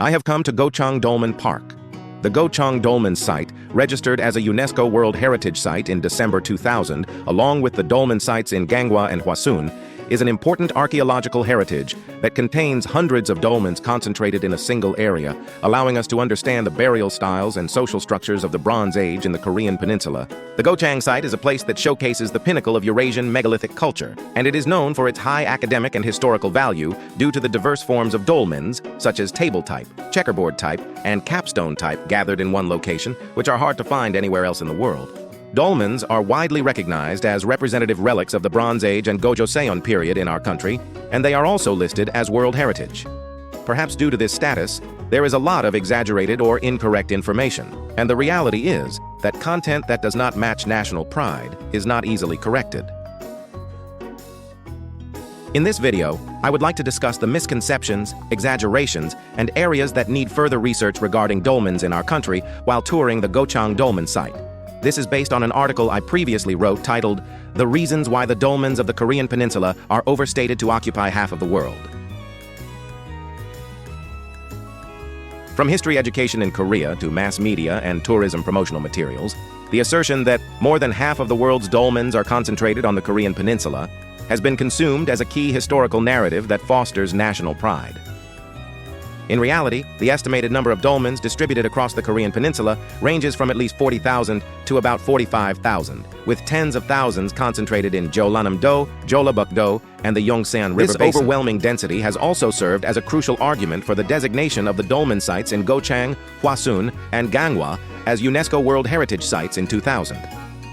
I have come to Gochang Dolmen Park. The Gochang Dolmen site, registered as a UNESCO World Heritage Site in December 2000, along with the dolmen sites in Gangwa and Hwasun, is an important archaeological heritage that contains hundreds of dolmens concentrated in a single area, allowing us to understand the burial styles and social structures of the Bronze Age in the Korean Peninsula. The Gochang site is a place that showcases the pinnacle of Eurasian megalithic culture, and it is known for its high academic and historical value due to the diverse forms of dolmens, such as table type, checkerboard type, and capstone type gathered in one location, which are hard to find anywhere else in the world. Dolmens are widely recognized as representative relics of the Bronze Age and Gojoseon period in our country, and they are also listed as World Heritage. Perhaps due to this status, there is a lot of exaggerated or incorrect information, and the reality is that content that does not match national pride is not easily corrected. In this video, I would like to discuss the misconceptions, exaggerations, and areas that need further research regarding dolmens in our country while touring the Gochang Dolmen site. This is based on an article I previously wrote titled, "The Reasons Why the Dolmens of the Korean Peninsula Are Overstated to Occupy Half of the World." From history education in Korea to mass media and tourism promotional materials, the assertion that more than half of the world's dolmens are concentrated on the Korean Peninsula has been consumed as a key historical narrative that fosters national pride. In reality, the estimated number of dolmens distributed across the Korean Peninsula ranges from at least 40,000 to about 45,000, with tens of thousands concentrated in Jeollanam-do, Jeollabuk-do, and the Yongsan River Basin. This overwhelming density has also served as a crucial argument for the designation of the dolmen sites in Gochang, Hwasun, and Gangwa as UNESCO World Heritage Sites in 2000.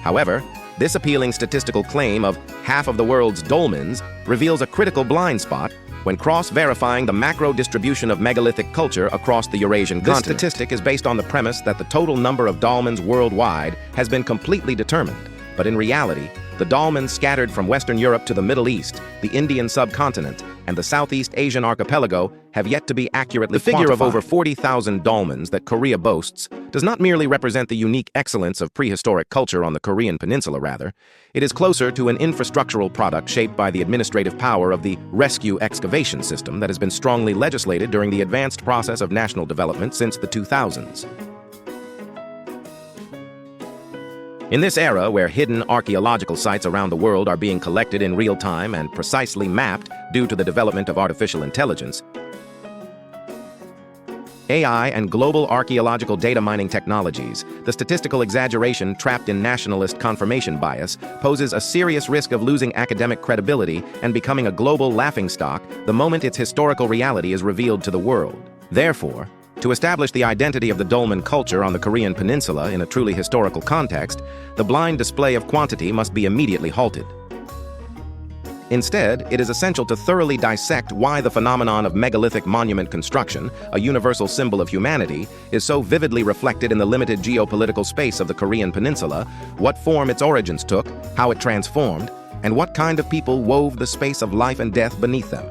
However, this appealing statistical claim of half of the world's dolmens reveals a critical blind spot when cross-verifying the macro distribution of megalithic culture across the Eurasian continent. This statistic is based on the premise that the total number of dolmens worldwide has been completely determined, but in reality, the dolmens scattered from Western Europe to the Middle East, the Indian subcontinent, and the Southeast Asian archipelago have yet to be accurately quantified. The figure of over 40,000 dolmens that Korea boasts does not merely represent the unique excellence of prehistoric culture on the Korean Peninsula, rather. It is closer to an infrastructural product shaped by the administrative power of the rescue excavation system that has been strongly legislated during the advanced process of national development since the 2000s. In this era, where hidden archaeological sites around the world are being collected in real time and precisely mapped due to the development of artificial intelligence, AI and global archaeological data mining technologies, the statistical exaggeration trapped in nationalist confirmation bias poses a serious risk of losing academic credibility and becoming a global laughingstock the moment its historical reality is revealed to the world. Therefore, to establish the identity of the dolmen culture on the Korean Peninsula in a truly historical context, the blind display of quantity must be immediately halted. Instead, it is essential to thoroughly dissect why the phenomenon of megalithic monument construction, a universal symbol of humanity, is so vividly reflected in the limited geopolitical space of the Korean Peninsula, what form its origins took, how it transformed, and what kind of people wove the space of life and death beneath them.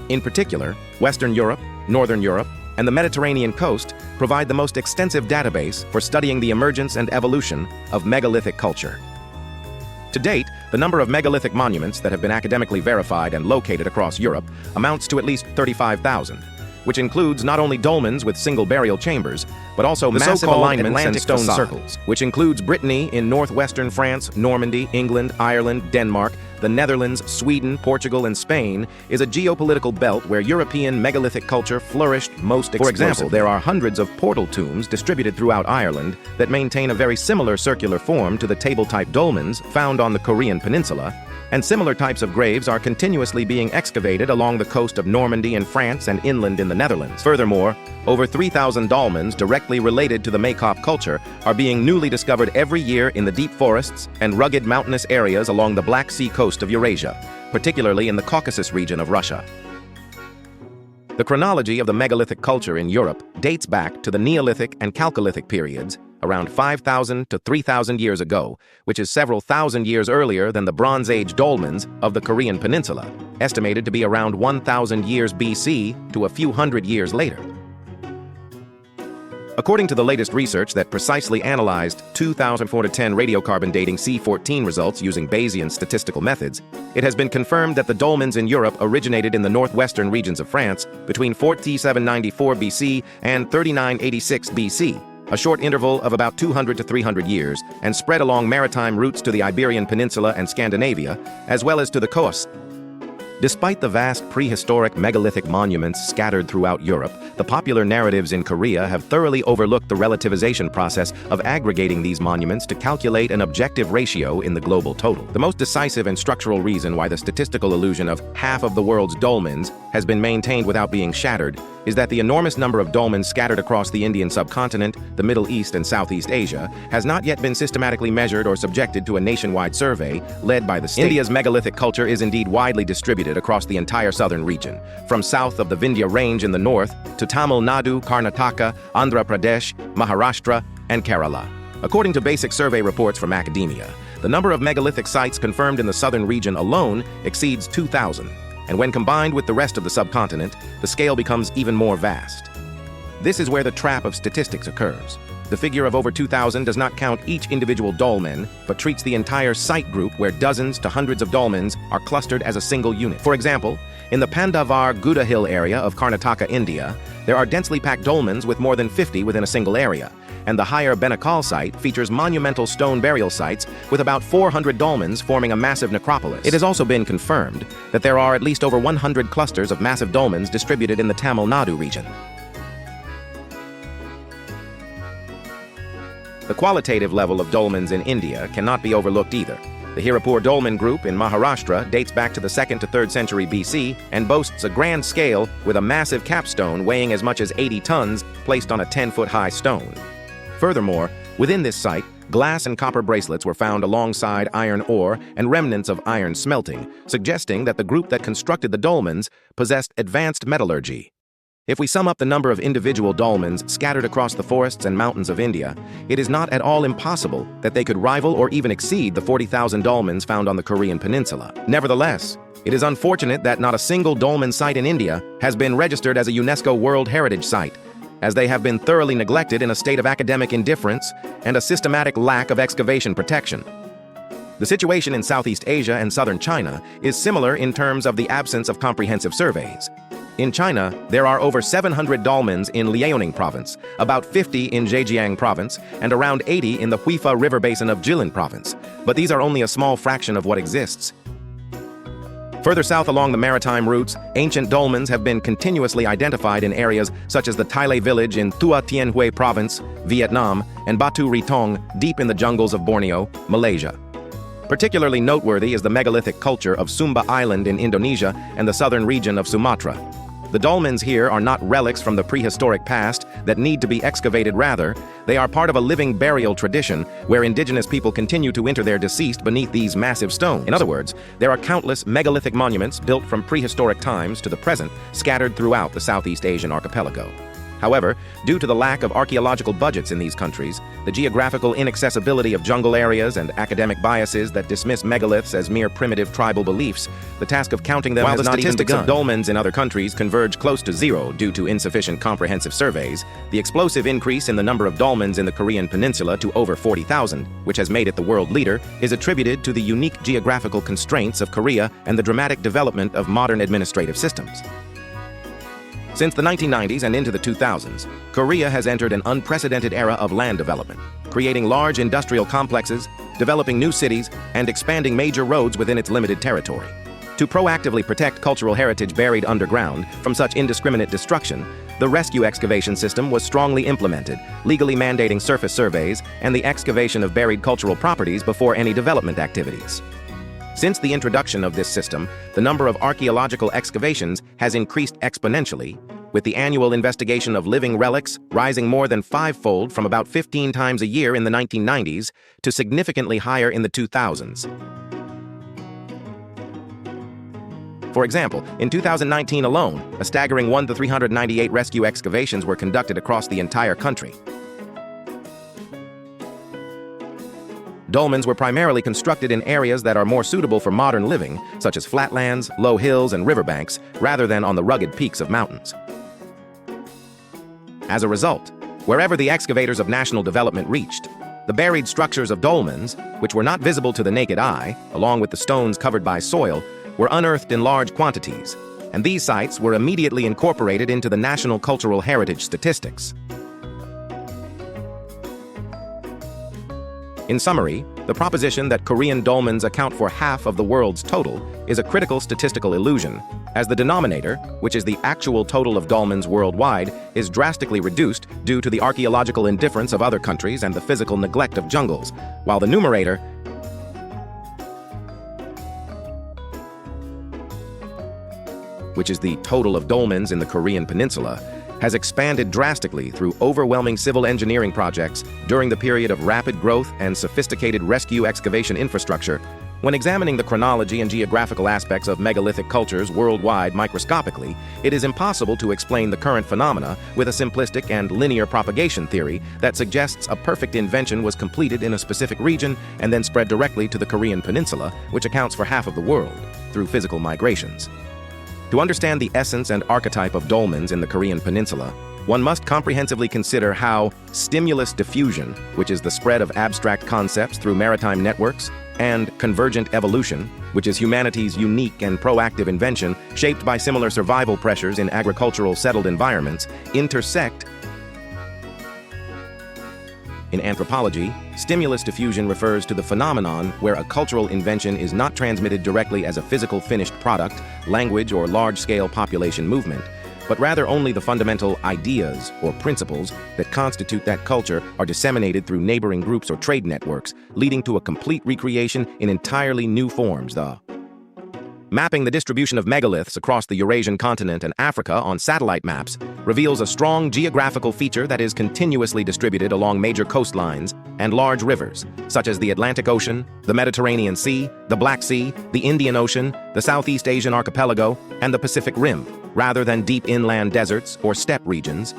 In particular, Western Europe, Northern Europe, and the Mediterranean coast provide the most extensive database for studying the emergence and evolution of megalithic culture. To date, the number of megalithic monuments that have been academically verified and located across Europe amounts to at least 35,000, which includes not only dolmens with single burial chambers, but also massive alignments and stone circles, which includes Brittany in northwestern France, Normandy, England, Ireland, Denmark, the Netherlands, Sweden, Portugal, and Spain, is a geopolitical belt where European megalithic culture flourished most explosively. For example, there are hundreds of portal tombs distributed throughout Ireland that maintain a very similar circular form to the table-type dolmens found on the Korean Peninsula, and similar types of graves are continuously being excavated along the coast of Normandy in France and inland in the Netherlands. Furthermore, over 3,000 dolmens directly related to the Maykop culture are being newly discovered every year in the deep forests and rugged mountainous areas along the Black Sea coast of Eurasia, particularly in the Caucasus region of Russia. The chronology of the megalithic culture in Europe dates back to the Neolithic and Chalcolithic periods, around 5,000 to 3,000 years ago, which is several thousand years earlier than the Bronze Age dolmens of the Korean Peninsula, estimated to be around 1,000 years BC to a few hundred years later. According to the latest research that precisely analyzed 2004-10 radiocarbon dating C14 results using Bayesian statistical methods, it has been confirmed that the dolmens in Europe originated in the northwestern regions of France between 4794 BC and 3986 BC, a short interval of about 200 to 300 years, and spread along maritime routes to the Iberian Peninsula and Scandinavia, as well as to the coast. Despite the vast prehistoric megalithic monuments scattered throughout Europe, the popular narratives in Korea have thoroughly overlooked the relativization process of aggregating these monuments to calculate an objective ratio in the global total. The most decisive and structural reason why the statistical illusion of half of the world's dolmens has been maintained without being shattered is that the enormous number of dolmens scattered across the Indian subcontinent, the Middle East, and Southeast Asia has not yet been systematically measured or subjected to a nationwide survey led by the state. India's megalithic culture is indeed widely distributed across the entire southern region, from south of the Vindhya Range in the north to Tamil Nadu, Karnataka, Andhra Pradesh, Maharashtra, and Kerala. According to basic survey reports from academia, the number of megalithic sites confirmed in the southern region alone exceeds 2,000. And when combined with the rest of the subcontinent, the scale becomes even more vast. This is where the trap of statistics occurs. The figure of over 2,000 does not count each individual dolmen, but treats the entire site group where dozens to hundreds of dolmens are clustered as a single unit. For example, in the Pandavar Guda Hill area of Karnataka, India, there are densely packed dolmens with more than 50 within a single area, and the higher Benakal site features monumental stone burial sites with about 400 dolmens forming a massive necropolis. It has also been confirmed that there are at least over 100 clusters of massive dolmens distributed in the Tamil Nadu region. The qualitative level of dolmens in India cannot be overlooked either. The Hirapur dolmen group in Maharashtra dates back to the 2nd to 3rd century BC and boasts a grand scale with a massive capstone weighing as much as 80 tons placed on a 10-foot-high stone. Furthermore, within this site, glass and copper bracelets were found alongside iron ore and remnants of iron smelting, suggesting that the group that constructed the dolmens possessed advanced metallurgy. If we sum up the number of individual dolmens scattered across the forests and mountains of India, it is not at all impossible that they could rival or even exceed the 40,000 dolmens found on the Korean peninsula. Nevertheless, it is unfortunate that not a single dolmen site in India has been registered as a UNESCO World Heritage Site, as they have been thoroughly neglected in a state of academic indifference and a systematic lack of excavation protection. The situation in Southeast Asia and southern China is similar in terms of the absence of comprehensive surveys. In China, there are over 700 dolmens in Liaoning province, about 50 in Zhejiang province, and around 80 in the Huifa River basin of Jilin province, but these are only a small fraction of what exists. Further south along the maritime routes, ancient dolmens have been continuously identified in areas such as the Tailay village in Tua Tien Huy province, Vietnam, and Batu Ritong, deep in the jungles of Borneo, Malaysia. Particularly noteworthy is the megalithic culture of Sumba Island in Indonesia and the southern region of Sumatra. The dolmens here are not relics from the prehistoric past that need to be excavated. Rather, they are part of a living burial tradition where indigenous people continue to inter their deceased beneath these massive stones. In other words, there are countless megalithic monuments built from prehistoric times to the present scattered throughout the Southeast Asian archipelago. However, due to the lack of archaeological budgets in these countries, the geographical inaccessibility of jungle areas and academic biases that dismiss megaliths as mere primitive tribal beliefs, the task of counting them has not even begun. While the statistics of dolmens in other countries converge close to zero due to insufficient comprehensive surveys, the explosive increase in the number of dolmens in the Korean peninsula to over 40,000, which has made it the world leader, is attributed to the unique geographical constraints of Korea and the dramatic development of modern administrative systems. Since the 1990s and into the 2000s, Korea has entered an unprecedented era of land development, creating large industrial complexes, developing new cities, and expanding major roads within its limited territory. To proactively protect cultural heritage buried underground from such indiscriminate destruction, the rescue excavation system was strongly implemented, legally mandating surface surveys and the excavation of buried cultural properties before any development activities. Since the introduction of this system, the number of archaeological excavations has increased exponentially, with the annual investigation of living relics rising more than fivefold from about 15 times a year in the 1990s to significantly higher in the 2000s. For example, in 2019 alone, a staggering 398 rescue excavations were conducted across the entire country. Dolmens were primarily constructed in areas that are more suitable for modern living, such as flatlands, low hills, and riverbanks, rather than on the rugged peaks of mountains. As a result, Wherever the excavators of national development reached, the buried structures of dolmens, which were not visible to the naked eye, along with the stones covered by soil, were unearthed in large quantities, and these sites were immediately incorporated into the national cultural heritage statistics. In summary, the proposition that Korean dolmens account for half of the world's total is a critical statistical illusion, as the denominator, which is the actual total of dolmens worldwide, is drastically reduced due to the archaeological indifference of other countries and the physical neglect of jungles, while the numerator, which is the total of dolmens in the Korean Peninsula, has expanded drastically through overwhelming civil engineering projects during the period of rapid growth and sophisticated rescue excavation infrastructure. When examining the chronology and geographical aspects of megalithic cultures worldwide microscopically, it is impossible to explain the current phenomena with a simplistic and linear propagation theory that suggests a perfect invention was completed in a specific region and then spread directly to the Korean Peninsula, which accounts for half of the world, through physical migrations. To understand the essence and archetype of dolmens in the Korean Peninsula, one must comprehensively consider how stimulus diffusion, which is the spread of abstract concepts through maritime networks, and convergent evolution, which is humanity's unique and proactive invention shaped by similar survival pressures in agricultural settled environments, intersect. In anthropology, stimulus diffusion refers to the phenomenon where a cultural invention is not transmitted directly as a physical finished product, language, or large-scale population movement, but rather only the fundamental ideas or principles that constitute that culture are disseminated through neighboring groups or trade networks, leading to a complete recreation in entirely new forms. Mapping the distribution of megaliths across the Eurasian continent and Africa on satellite maps reveals a strong geographical feature that is continuously distributed along major coastlines and large rivers, such as the Atlantic Ocean, the Mediterranean Sea, the Black Sea, the Indian Ocean, the Southeast Asian archipelago, and the Pacific Rim, rather than deep inland deserts or steppe regions.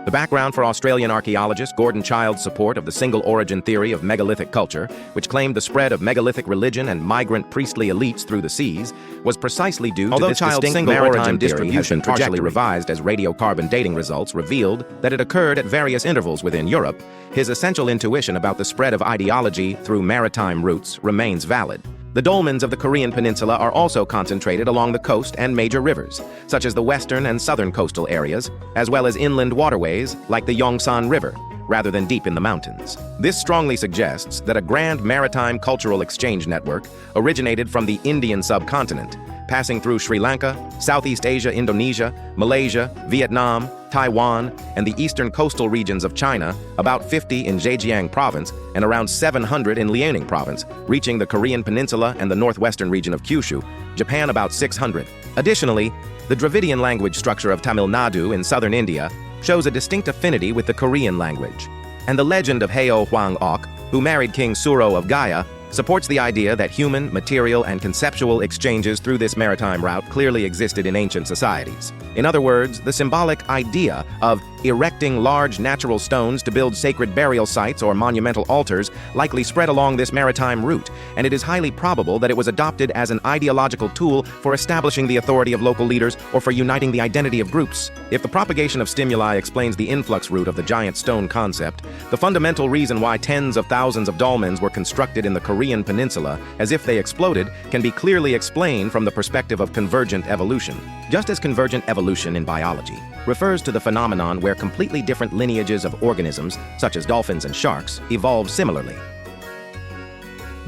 The background for Australian archaeologist Gordon Child's support of the single-origin theory of megalithic culture, which claimed the spread of megalithic religion and migrant priestly elites through the seas, was precisely due to this distinct single-origin distribution partially revised as radiocarbon dating results revealed that it occurred at various intervals within Europe. His essential intuition about the spread of ideology through maritime routes remains valid. The dolmens of the Korean Peninsula are also concentrated along the coast and major rivers, such as the western and southern coastal areas, as well as inland waterways like the Yongsan River, rather than deep in the mountains. This strongly suggests that a grand maritime cultural exchange network originated from the Indian subcontinent, passing through Sri Lanka, Southeast Asia, Indonesia, Malaysia, Vietnam, Taiwan, and the eastern coastal regions of China, about 50 in Zhejiang province and around 700 in Liaoning province, reaching the Korean Peninsula and the northwestern region of Kyushu, Japan about 600. Additionally, the Dravidian language structure of Tamil Nadu in southern India shows a distinct affinity with the Korean language. And the legend of Heo Hwang Ok, who married King Suro of Gaya, supports the idea that human, material, and conceptual exchanges through this maritime route clearly existed in ancient societies. In other words, the symbolic idea of erecting large natural stones to build sacred burial sites or monumental altars likely spread along this maritime route, and it is highly probable that it was adopted as an ideological tool for establishing the authority of local leaders or for uniting the identity of groups. If the propagation of stimuli explains the influx route of the giant stone concept, the fundamental reason why tens of thousands of dolmens were constructed in the Korean Peninsula as if they exploded can be clearly explained from the perspective of convergent evolution. Just as convergent evolution in biology refers to the phenomenon where completely different lineages of organisms, such as dolphins and sharks, evolve similarly.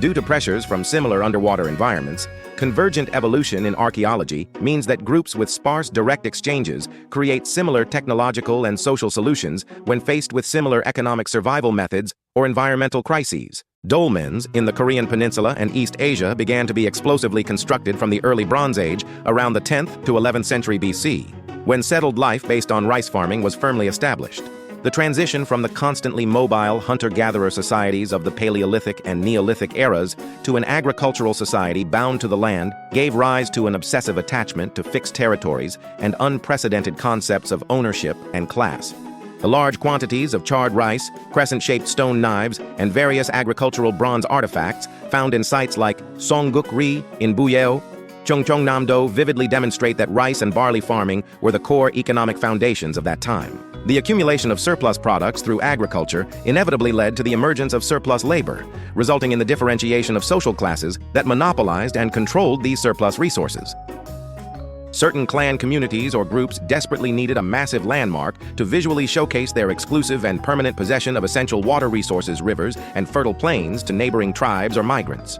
Due to pressures from similar underwater environments, convergent evolution in archaeology means that groups with sparse direct exchanges create similar technological and social solutions when faced with similar economic survival methods or environmental crises. Dolmens in the Korean Peninsula and East Asia began to be explosively constructed from the early Bronze Age around the 10th to 11th century BC, when settled life based on rice farming was firmly established. The transition from the constantly mobile hunter-gatherer societies of the Paleolithic and Neolithic eras to an agricultural society bound to the land gave rise to an obsessive attachment to fixed territories and unprecedented concepts of ownership and class. The large quantities of charred rice, crescent-shaped stone knives, and various agricultural bronze artifacts found in sites like Songguk-ri in Buyeo, Cheongcheongnam-do vividly demonstrate that rice and barley farming were the core economic foundations of that time. The accumulation of surplus products through agriculture inevitably led to the emergence of surplus labor, resulting in the differentiation of social classes that monopolized and controlled these surplus resources. Certain clan communities or groups desperately needed a massive landmark to visually showcase their exclusive and permanent possession of essential water resources, rivers, and fertile plains to neighboring tribes or migrants.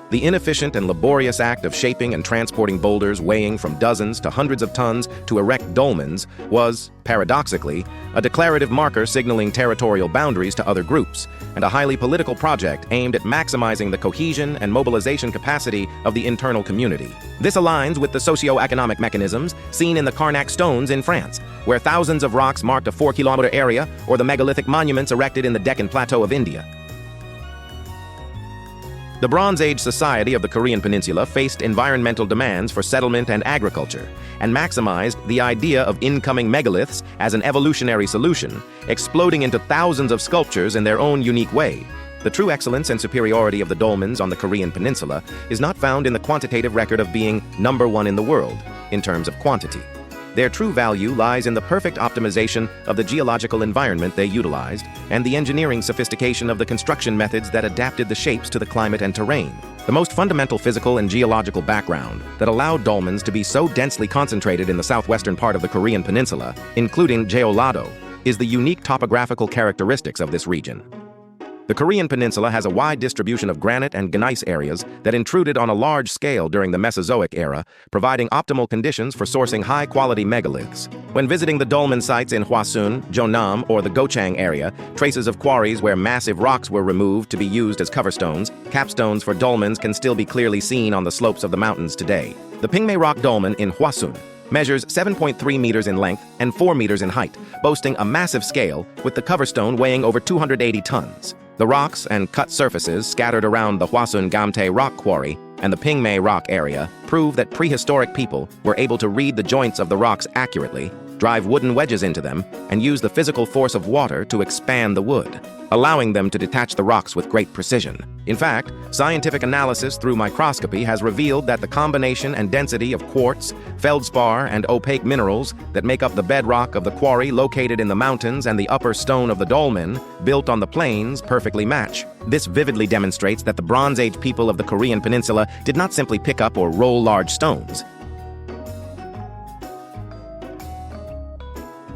The inefficient and laborious act of shaping and transporting boulders weighing from dozens to hundreds of tons to erect dolmens was, paradoxically, a declarative marker signaling territorial boundaries to other groups, and a highly political project aimed at maximizing the cohesion and mobilization capacity of the internal community. This aligns with the socio-economic mechanisms seen in the Karnak stones in France, where thousands of rocks marked a 4-kilometer area, or the megalithic monuments erected in the Deccan Plateau of India. The Bronze Age society of the Korean Peninsula faced environmental demands for settlement and agriculture, and maximized the idea of incoming megaliths as an evolutionary solution, exploding into thousands of sculptures in their own unique way. The true excellence and superiority of the dolmens on the Korean Peninsula is not found in the quantitative record of being #1 in the world, in terms of quantity. Their true value lies in the perfect optimization of the geological environment they utilized and the engineering sophistication of the construction methods that adapted the shapes to the climate and terrain. The most fundamental physical and geological background that allowed dolmens to be so densely concentrated in the southwestern part of the Korean Peninsula, including geolado, is the unique topographical characteristics of this region. The Korean Peninsula has a wide distribution of granite and gneiss areas that intruded on a large scale during the Mesozoic era, providing optimal conditions for sourcing high-quality megaliths. When visiting the dolmen sites in Hwasun, Jeonnam, or the Gochang area, traces of quarries where massive rocks were removed to be used as coverstones, capstones for dolmens can still be clearly seen on the slopes of the mountains today. The Pingmae Rock dolmen in Hwasun measures 7.3 meters in length and 4 meters in height, boasting a massive scale, with the coverstone weighing over 280 tons. The rocks and cut surfaces scattered around the Hwasun Gamtae rock quarry and the Pingmae Rock area prove that prehistoric people were able to read the joints of the rocks accurately, drive wooden wedges into them, and use the physical force of water to expand the wood, allowing them to detach the rocks with great precision. In fact, scientific analysis through microscopy has revealed that the combination and density of quartz, feldspar, and opaque minerals that make up the bedrock of the quarry located in the mountains and the upper stone of the dolmen, built on the plains, perfectly match. This vividly demonstrates that the Bronze Age people of the Korean Peninsula did not simply pick up or roll large stones,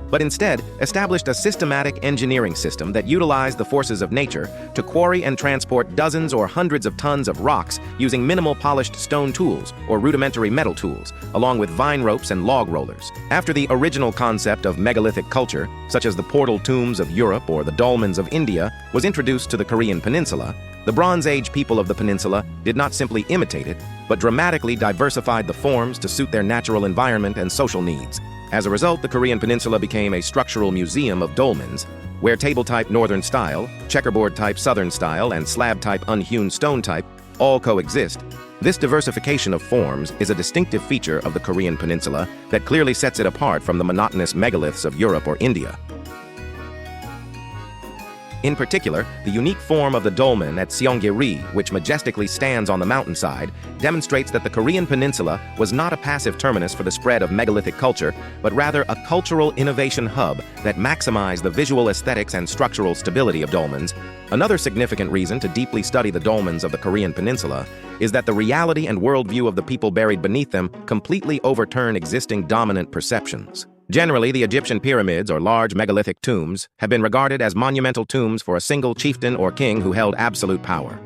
but instead established a systematic engineering system that utilized the forces of nature to quarry and transport dozens or hundreds of tons of rocks using minimal polished stone tools or rudimentary metal tools, along with vine ropes and log rollers. After the original concept of megalithic culture, such as the portal tombs of Europe or the dolmens of India, was introduced to the Korean Peninsula, the Bronze Age people of the peninsula did not simply imitate it, but dramatically diversified the forms to suit their natural environment and social needs. As a result, the Korean Peninsula became a structural museum of dolmens, where table-type northern style, checkerboard-type southern style, and slab-type unhewn stone type all coexist. This diversification of forms is a distinctive feature of the Korean Peninsula that clearly sets it apart from the monotonous megaliths of Europe or India. In particular, the unique form of the dolmen at Seonggye-ri, which majestically stands on the mountainside, demonstrates that the Korean Peninsula was not a passive terminus for the spread of megalithic culture, but rather a cultural innovation hub that maximized the visual aesthetics and structural stability of dolmens. Another significant reason to deeply study the dolmens of the Korean Peninsula is that the reality and worldview of the people buried beneath them completely overturn existing dominant perceptions. Generally, the Egyptian pyramids, or large megalithic tombs, have been regarded as monumental tombs for a single chieftain or king who held absolute power.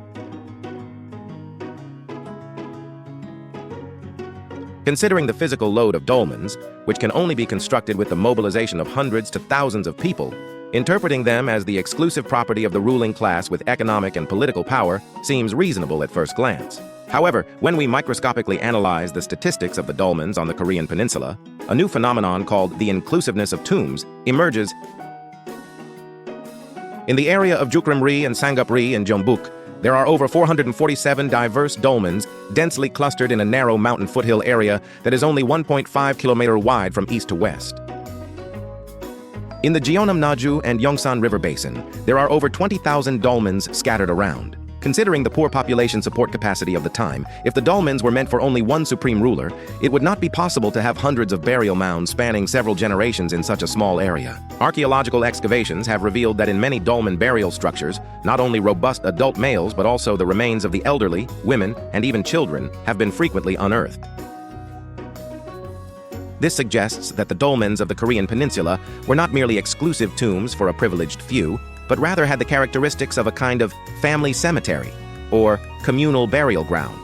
Considering the physical load of dolmens, which can only be constructed with the mobilization of hundreds to thousands of people, interpreting them as the exclusive property of the ruling class with economic and political power seems reasonable at first glance. However, when we microscopically analyze the statistics of the dolmens on the Korean Peninsula, a new phenomenon called the inclusiveness of tombs emerges. In the area of Jukrim-ri and Sangup-ri in Jeonbuk, there are over 447 diverse dolmens densely clustered in a narrow mountain foothill area that is only 1.5 kilometers wide from east to west. In the Jeonnam-naju and Yongsan River Basin, there are over 20,000 dolmens scattered around. Considering the poor population support capacity of the time, if the dolmens were meant for only one supreme ruler, it would not be possible to have hundreds of burial mounds spanning several generations in such a small area. Archaeological excavations have revealed that in many dolmen burial structures, not only robust adult males but also the remains of the elderly, women, and even children have been frequently unearthed. This suggests that the dolmens of the Korean Peninsula were not merely exclusive tombs for a privileged few, but rather had the characteristics of a kind of family cemetery, or communal burial ground,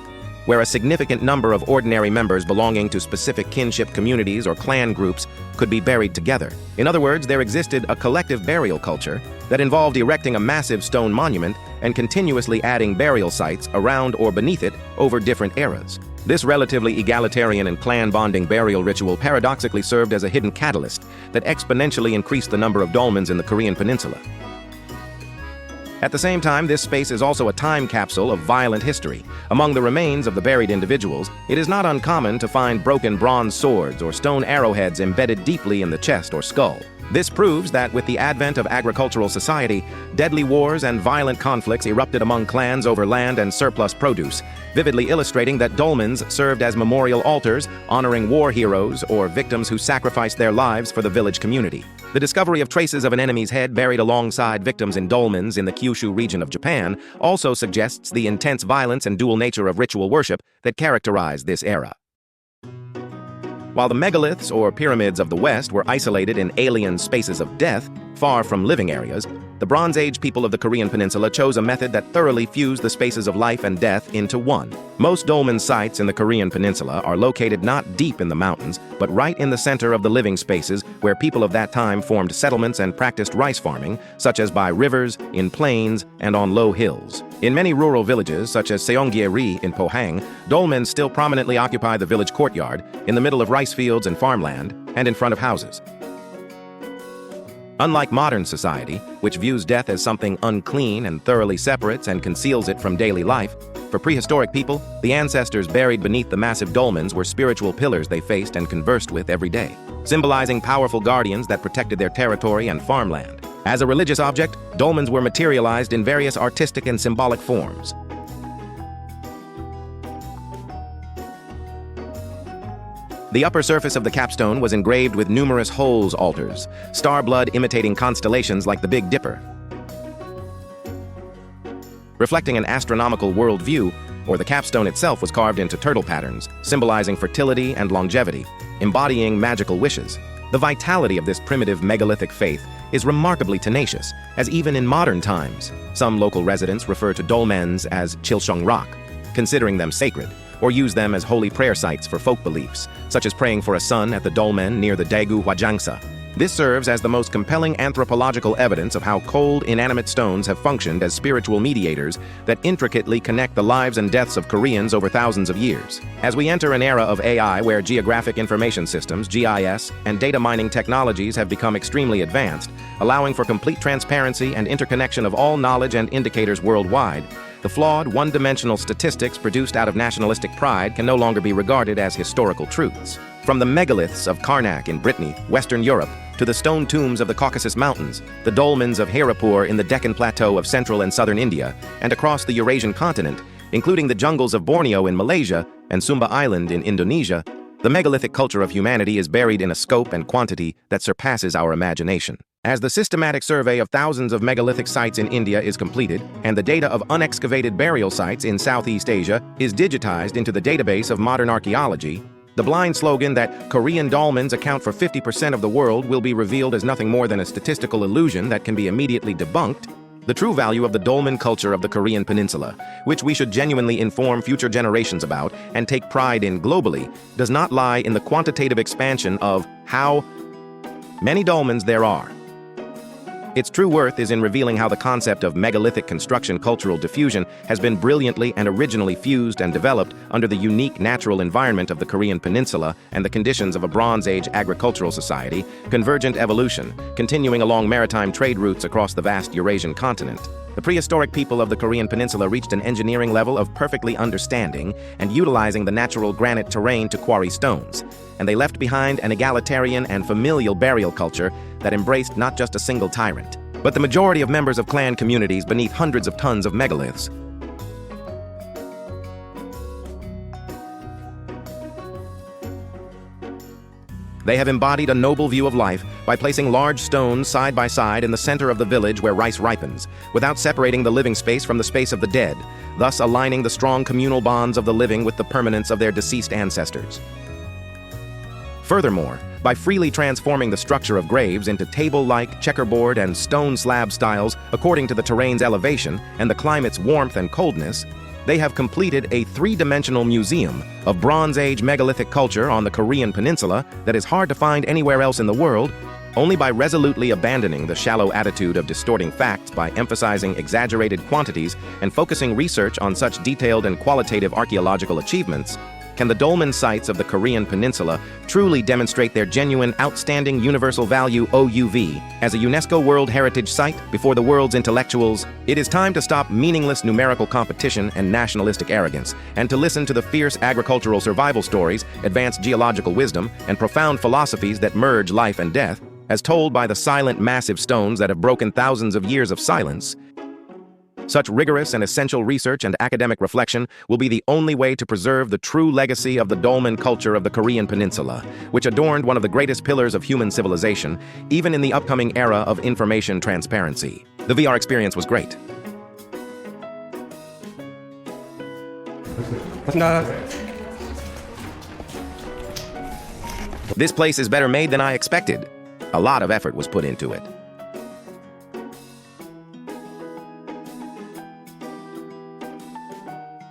where a significant number of ordinary members belonging to specific kinship communities or clan groups could be buried together. In other words, there existed a collective burial culture that involved erecting a massive stone monument and continuously adding burial sites around or beneath it over different eras. This relatively egalitarian and clan-bonding burial ritual paradoxically served as a hidden catalyst that exponentially increased the number of dolmens in the Korean Peninsula. At the same time, this space is also a time capsule of violent history. Among the remains of the buried individuals, it is not uncommon to find broken bronze swords or stone arrowheads embedded deeply in the chest or skull. This proves that with the advent of agricultural society, deadly wars and violent conflicts erupted among clans over land and surplus produce, vividly illustrating that dolmens served as memorial altars honoring war heroes or victims who sacrificed their lives for the village community. The discovery of traces of an enemy's head buried alongside victims in dolmens in the Kyushu region of Japan also suggests the intense violence and dual nature of ritual worship that characterized this era. While the megaliths, or pyramids of the West, were isolated in alien spaces of death, far from living areas, the Bronze Age people of the Korean Peninsula chose a method that thoroughly fused the spaces of life and death into one. Most dolmen sites in the Korean Peninsula are located not deep in the mountains, but right in the center of the living spaces where people of that time formed settlements and practiced rice farming, such as by rivers, in plains, and on low hills. In many rural villages, such as Seonggye-ri in Pohang, dolmens still prominently occupy the village courtyard, in the middle of rice fields and farmland, and in front of houses. Unlike modern society, which views death as something unclean and thoroughly separates and conceals it from daily life, for prehistoric people, the ancestors buried beneath the massive dolmens were spiritual pillars they faced and conversed with every day, symbolizing powerful guardians that protected their territory and farmland. As a religious object, dolmens were materialized in various artistic and symbolic forms. The upper surface of the capstone was engraved with numerous holes altars, star blood imitating constellations like the Big Dipper. Reflecting an astronomical worldview, or the capstone itself was carved into turtle patterns, symbolizing fertility and longevity, embodying magical wishes. The vitality of this primitive megalithic faith is remarkably tenacious, as even in modern times, some local residents refer to dolmens as Chilcheong Rock, considering them sacred, or use them as holy prayer sites for folk beliefs, such as praying for a son at the dolmen near the Daegu Hwajangsa. This serves as the most compelling anthropological evidence of how cold, inanimate stones have functioned as spiritual mediators that intricately connect the lives and deaths of Koreans over thousands of years. As we enter an era of AI where geographic information systems, GIS, and data mining technologies have become extremely advanced, allowing for complete transparency and interconnection of all knowledge and indicators worldwide, the flawed, one-dimensional statistics produced out of nationalistic pride can no longer be regarded as historical truths. From the megaliths of Karnak in Brittany, Western Europe, to the stone tombs of the Caucasus Mountains, the dolmens of Hairapur in the Deccan Plateau of central and southern India, and across the Eurasian continent, including the jungles of Borneo in Malaysia and Sumba Island in Indonesia, the megalithic culture of humanity is buried in a scope and quantity that surpasses our imagination. As the systematic survey of thousands of megalithic sites in India is completed, and the data of unexcavated burial sites in Southeast Asia is digitized into the database of modern archaeology, the blind slogan that Korean dolmens account for 50% of the world will be revealed as nothing more than a statistical illusion that can be immediately debunked. The true value of the dolmen culture of the Korean Peninsula, which we should genuinely inform future generations about and take pride in globally, does not lie in the quantitative expansion of how many dolmens there are. Its true worth is in revealing how the concept of megalithic construction cultural diffusion has been brilliantly and originally fused and developed under the unique natural environment of the Korean Peninsula and the conditions of a Bronze Age agricultural society, Convergent Evolution, continuing along maritime trade routes across the vast Eurasian continent. The prehistoric people of the Korean Peninsula reached an engineering level of perfectly understanding and utilizing the natural granite terrain to quarry stones, and they left behind an egalitarian and familial burial culture that embraced not just a single tyrant, but the majority of members of clan communities beneath hundreds of tons of megaliths. They have embodied a noble view of life by placing large stones side by side in the center of the village where rice ripens, without separating the living space from the space of the dead, thus aligning the strong communal bonds of the living with the permanence of their deceased ancestors. Furthermore, by freely transforming the structure of graves into table-like, checkerboard, and stone slab styles according to the terrain's elevation and the climate's warmth and coldness, they have completed a three-dimensional museum of Bronze Age megalithic culture on the Korean peninsula that is hard to find anywhere else in the world. Only by resolutely abandoning the shallow attitude of distorting facts by emphasizing exaggerated quantities and focusing research on such detailed and qualitative archaeological achievements, can the dolmen sites of the Korean peninsula truly demonstrate their genuine outstanding universal value OUV as a UNESCO World Heritage Site before the world's intellectuals. It is time to stop meaningless numerical competition and nationalistic arrogance, and to listen to the fierce agricultural survival stories, advanced geological wisdom, and profound philosophies that merge life and death, as told by the silent massive stones that have broken thousands of years of silence. Such rigorous and essential research and academic reflection will be the only way to preserve the true legacy of the dolmen culture of the Korean peninsula, which adorned one of the greatest pillars of human civilization, even in the upcoming era of information transparency. The VR experience was great. This place is better made than I expected. A lot of effort was put into it.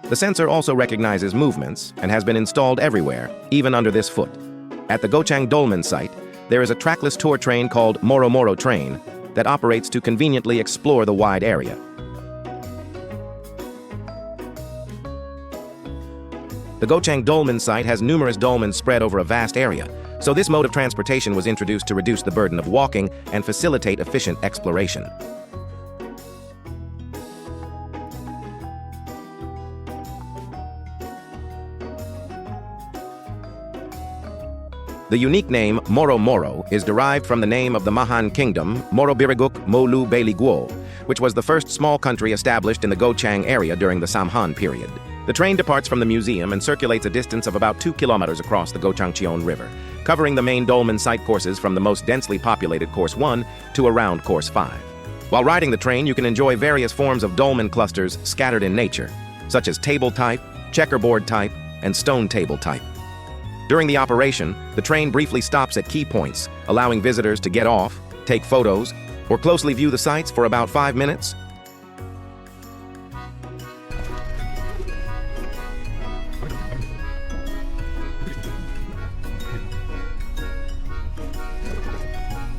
The sensor also recognizes movements and has been installed everywhere, even under this foot. At the Gochang Dolmen site, there is a trackless tour train called Moro-Moro Train that operates to conveniently explore the wide area. The Gochang Dolmen site has numerous dolmens spread over a vast area, so this mode of transportation was introduced to reduce the burden of walking and facilitate efficient exploration. The unique name Moro-Moro is derived from the name of the Mahan Kingdom, Morobiri-guk Molu-Beli-guo, which was the first small country established in the Gochang area during the Samhan period. The train departs from the museum and circulates a distance of about 2 kilometers across the Gochang River, covering the main dolmen site courses from the most densely populated Course 1 to around Course 5. While riding the train, you can enjoy various forms of dolmen clusters scattered in nature, such as table type, checkerboard type, and stone table type. During the operation, the train briefly stops at key points, allowing visitors to get off, take photos, or closely view the sites for about 5 minutes.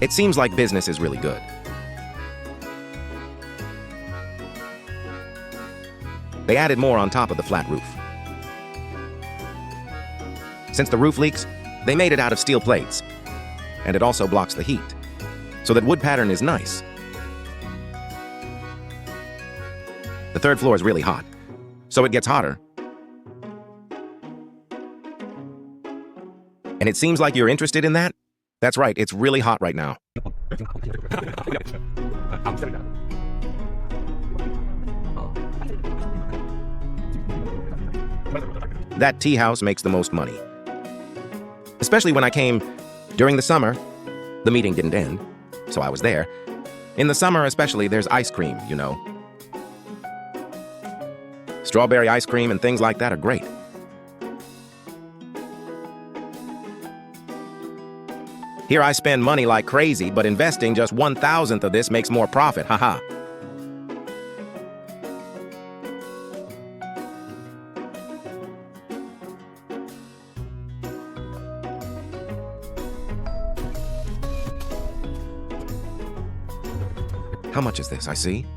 It seems like business is really good. They added more on top of the flat roof. Since the roof leaks, they made it out of steel plates, and it also blocks the heat, so that wood pattern is nice. The third floor is really hot, so it gets hotter. And it seems like you're interested in that? That's right, it's really hot right now. That tea house makes the most money. Especially when I came during the summer. The meeting didn't end, so I was there. In the summer especially, there's ice cream, you know. Strawberry ice cream and things like that are great. Here I spend money like crazy, but investing just 1/1000th of this makes more profit, haha. How much is this? I see.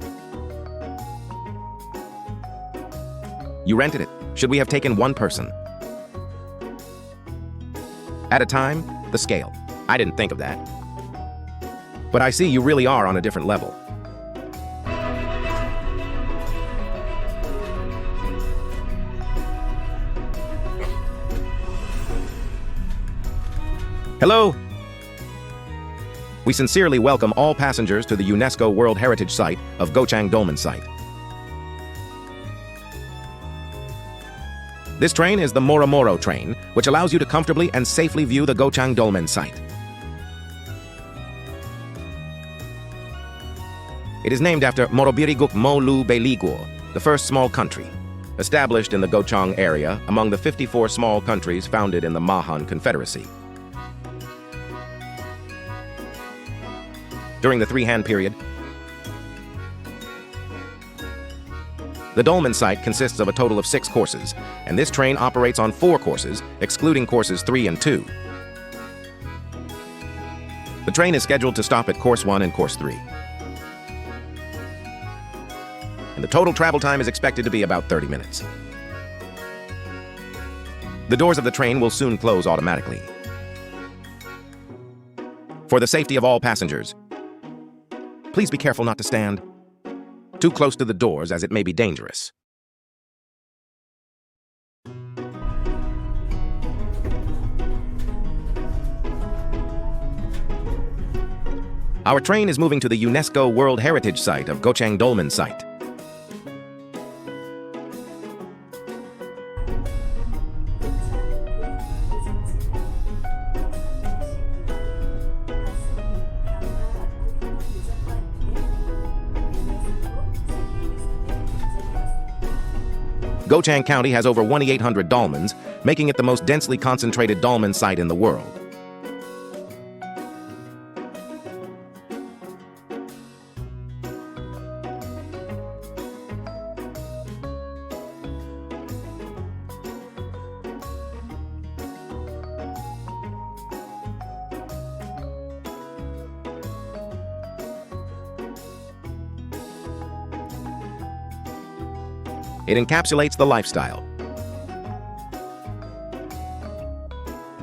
You rented it. Should we have taken one person? At a time, the scale. I didn't think of that. But I see you really are on a different level. Hello! We sincerely welcome all passengers to the UNESCO World Heritage Site of Gochang Dolmen Site. This train is the Moro-Moro Train, which allows you to comfortably and safely view the Gochang Dolmen site. It is named after Morobiri-guk Molu Beligor, the first small country, established in the Gochang area among the 54 small countries founded in the Mahan Confederacy. During the Three-Han period, the Dolmen site consists of a total of 6 courses, and this train operates on 4 courses, excluding courses 3 and 2. The train is scheduled to stop at course 1 and course 3. And the total travel time is expected to be about 30 minutes. The doors of the train will soon close automatically. For the safety of all passengers, please be careful not to stand too close to the doors, as it may be dangerous. Our train is moving to the UNESCO World Heritage Site of Gochang Dolmen Site. Gochang County has over 2,800 dolmens, making it the most densely concentrated dolmen site in the world. It encapsulates the lifestyle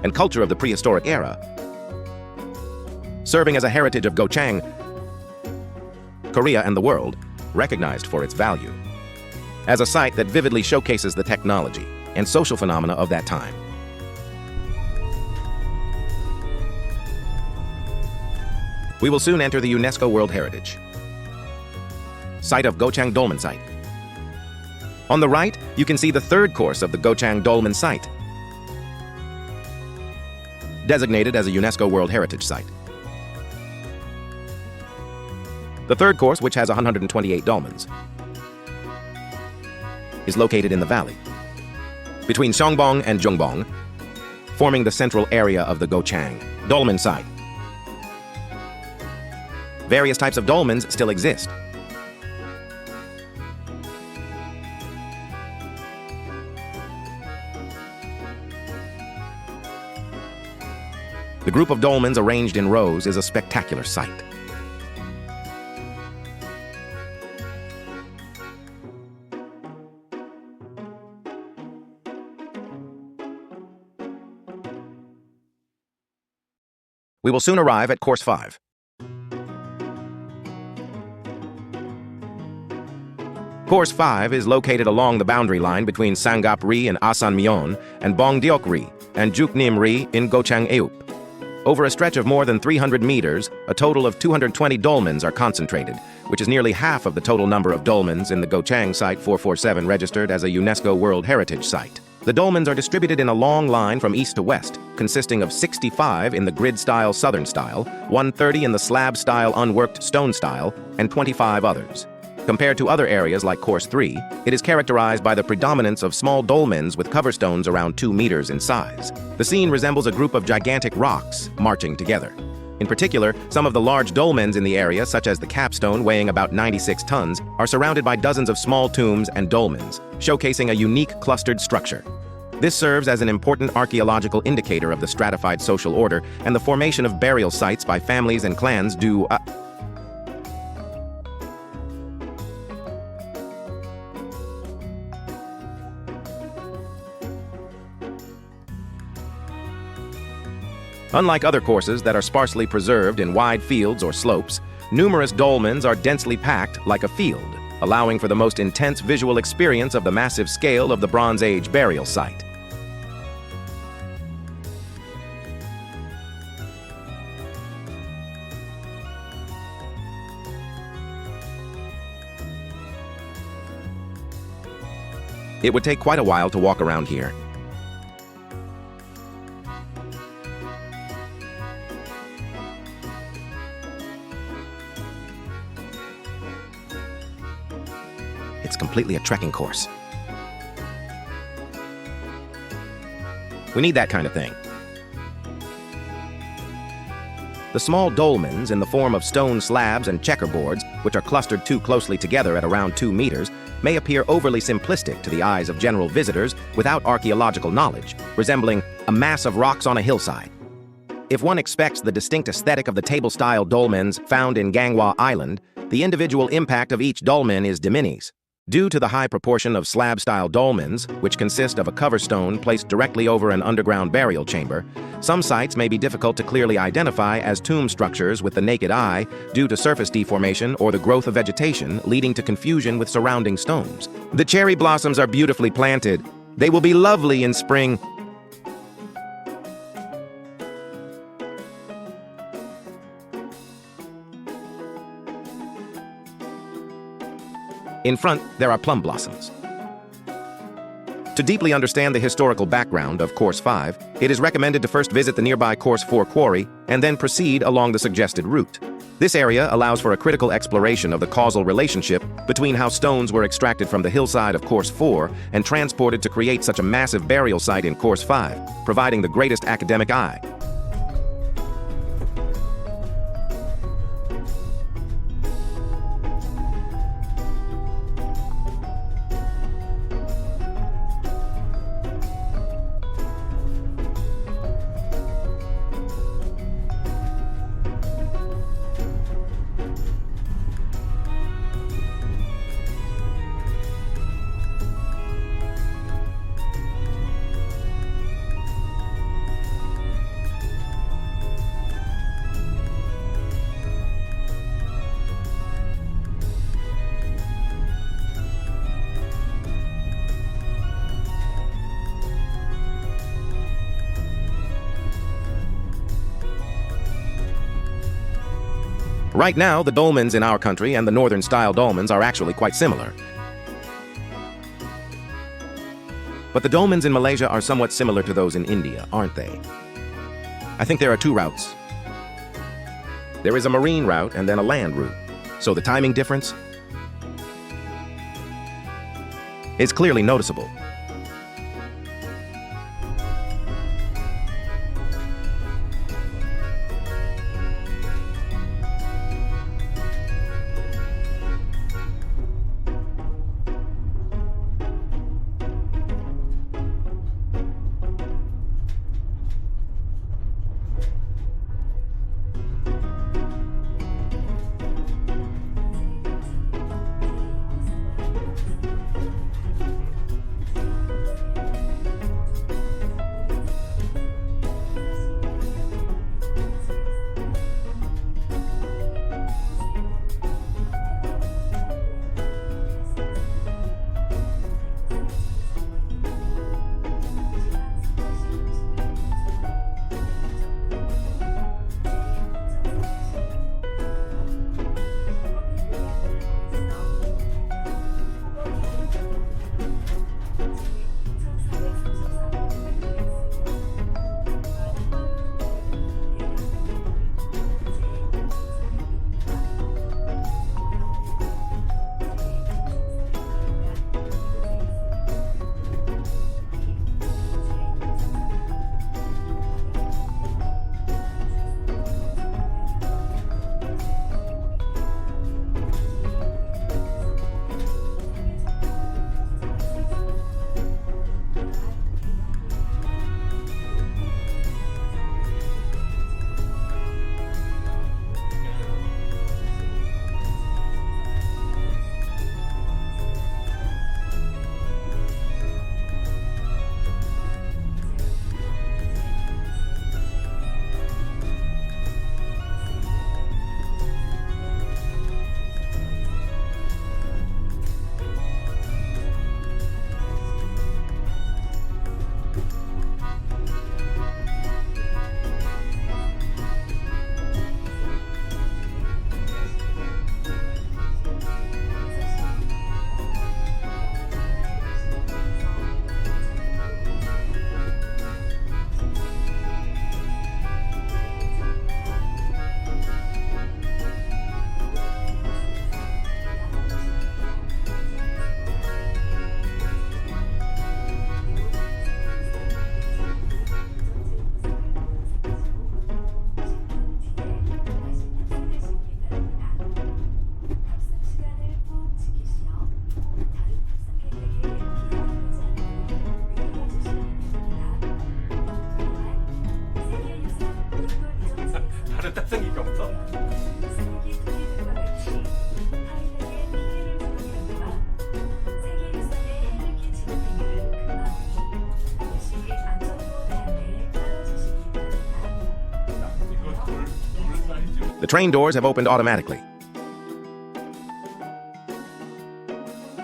and culture of the prehistoric era, serving as a heritage of Gochang, Korea, and the world, recognized for its value, as a site that vividly showcases the technology and social phenomena of that time. We will soon enter the UNESCO World Heritage Site of Gochang Dolmen Site. On the right, you can see the 3rd course of the Gochang Dolmen Site, designated as a UNESCO World Heritage Site. The 3rd course, which has 128 dolmens, is located in the valley between Shangbong and Jungbong, forming the central area of the Gochang Dolmen Site. Various types of dolmens still exist. The group of dolmens arranged in rows is a spectacular sight. We will soon arrive at course 5. Course 5 is located along the boundary line between Sangap-ri in Asan-myeon and Bongdeok-ri and Juknim-ri in Gochang-eup. Over a stretch of more than 300 meters, a total of 220 dolmens are concentrated, which is nearly half of the total number of dolmens in the Gochang Site 447 registered as a UNESCO World Heritage Site. The dolmens are distributed in a long line from east to west, consisting of 65 in the grid-style southern style, 130 in the slab-style unworked stone style, and 25 others. Compared to other areas like Course 3, it is characterized by the predominance of small dolmens with coverstones around 2 meters in size. The scene resembles a group of gigantic rocks marching together. In particular, some of the large dolmens in the area, such as the capstone weighing about 96 tons, are surrounded by dozens of small tombs and dolmens, showcasing a unique clustered structure. This serves as an important archaeological indicator of the stratified social order and the formation of burial sites by families and clans due Unlike other courses that are sparsely preserved in wide fields or slopes, numerous dolmens are densely packed like a field, allowing for the most intense visual experience of the massive scale of the Bronze Age burial site. It would take quite a while to walk around here. It's completely a trekking course. We need that kind of thing. The small dolmens in the form of stone slabs and checkerboards, which are clustered too closely together at around 2 meters, may appear overly simplistic to the eyes of general visitors without archaeological knowledge, resembling a mass of rocks on a hillside. If one expects the distinct aesthetic of the table-style dolmens found in Gangwa Island, the individual impact of each dolmen is diminished. Due to the high proportion of slab-style dolmens, which consist of a cover stone placed directly over an underground burial chamber, some sites may be difficult to clearly identify as tomb structures with the naked eye due to surface deformation or the growth of vegetation, leading to confusion with surrounding stones. The cherry blossoms are beautifully planted. They will be lovely in spring. In front, there are plum blossoms. To deeply understand the historical background of Course 5, it is recommended to first visit the nearby Course 4 quarry and then proceed along the suggested route. This area allows for a critical exploration of the causal relationship between how stones were extracted from the hillside of Course 4 and transported to create such a massive burial site in Course 5, providing the greatest academic eye. Right now, the dolmens in our country and the northern-style dolmens are actually quite similar. But the dolmens in Malaysia are somewhat similar to those in India, aren't they? I think there are 2 routes. There is a marine route and then a land route. So the timing difference is clearly noticeable. The train doors have opened automatically.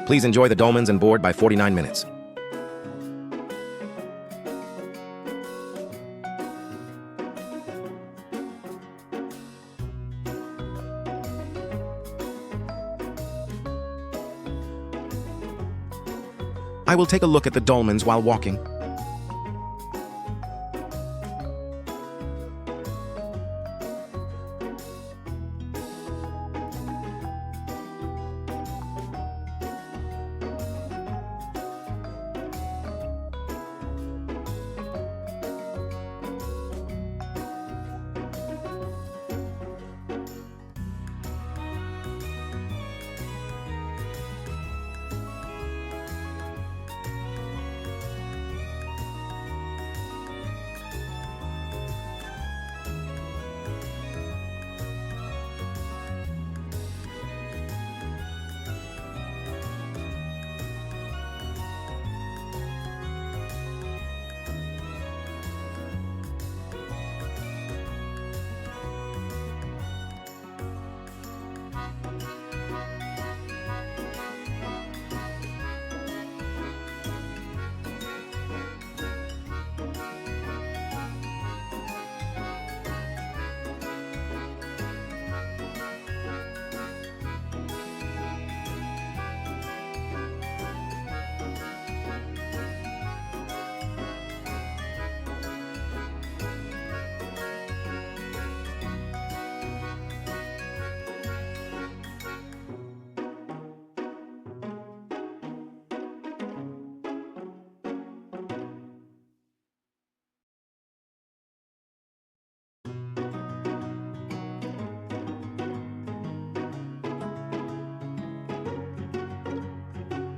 Please enjoy the dolmens and board by 49 minutes. I will take a look at the dolmens while walking.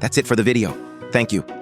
That's it for the video. Thank you.